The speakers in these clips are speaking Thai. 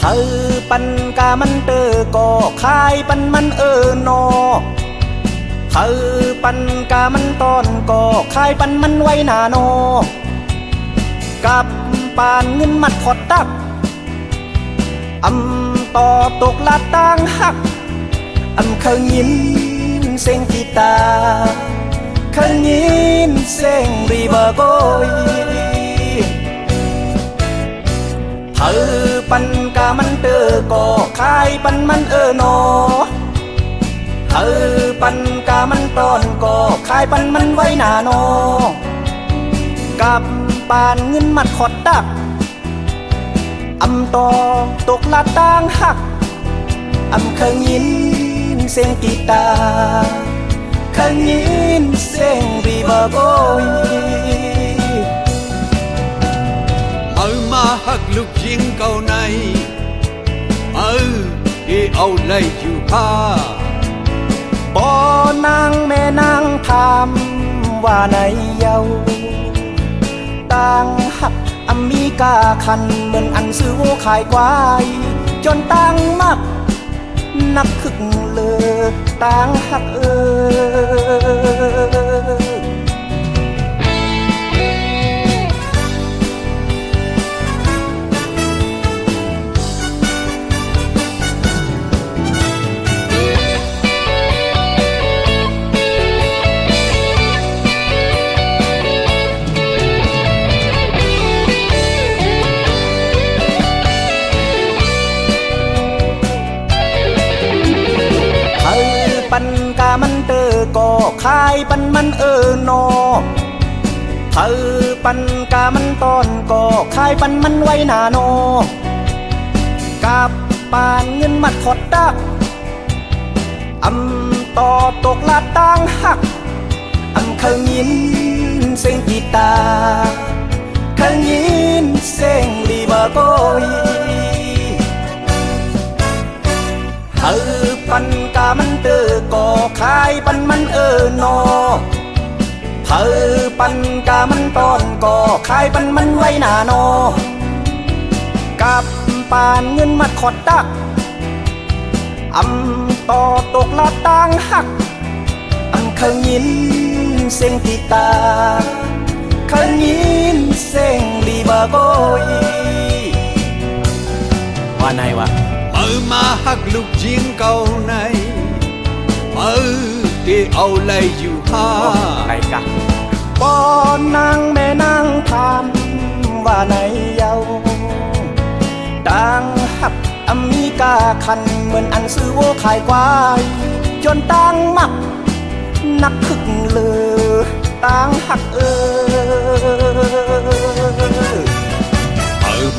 เธอปันกามันเตอก็คายปันมันนอเธอปันกามันตอนก็คายปันมันไว้หน้านอกับปานเงินมัดขอดตักต่อตกลาต่างหักเคยยินเสียงกีตาร์เคยยินเสียงรีเบอร์โกยเธอปันกามันเตอก็คายปันมันนอเธอปันกามันตอนก็คายปันมันไว้หน้านอกับปานเงินมัดขอดตักต่อตกลาต่างหักเคยยินเสียงกีตาร์เคยยินเสียงรีเบอร์โกยมาหักลูกยิงเก่าในที่เอาเลยอยู่ผ้าบ่นางแม่นางถามว่าในเยาต่างหักมีกาคันเหมือนอันซื้อโวขายควายจนต่างมักนักขึกเลยต่างหักปันกามันเตอก็คายปันมันนอเธอปันกามันตอนก็คายปันมันไว้หน้านอกับปานเงินมัดขอดตักต่อตกลาต่างหักเคยยินเสียงกีตาร์เคยยินเสียงรีเบอร์โกยเธอปันกามันเตอก็คายปันมันนอเธอปันกามันตอนก็คายปันมันไว้หน้านอกับปานเงินมัดขอดตักต่อตกลาต่างหักเคยยินเสียงกีตาร์เคยยินเสียงรีเบอร์โกยว่าไงวะมาหักลูกยิงเก่าในที่เอาเลยอยู่ผ้าอะไรกันบ่นางแม่นางถามว่าในเยาต่างหักมีกาคันเหมือนอันซื้อโวขายควายจนต่างมักนักขึกเลยต่างหัก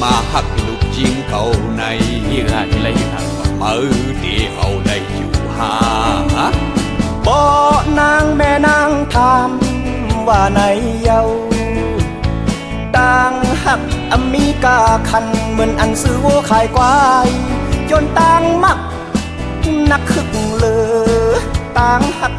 มาหักลูกยิงเก่าในที่อะไรอยู่ครับที่เอาเลยอยู่หาบ่นางแม่นางถามว่าในเยาต่างหักมีกาคันเหมือนอันซื้อโวขายควายจนต่างมักนักขึกเลยต่างหัก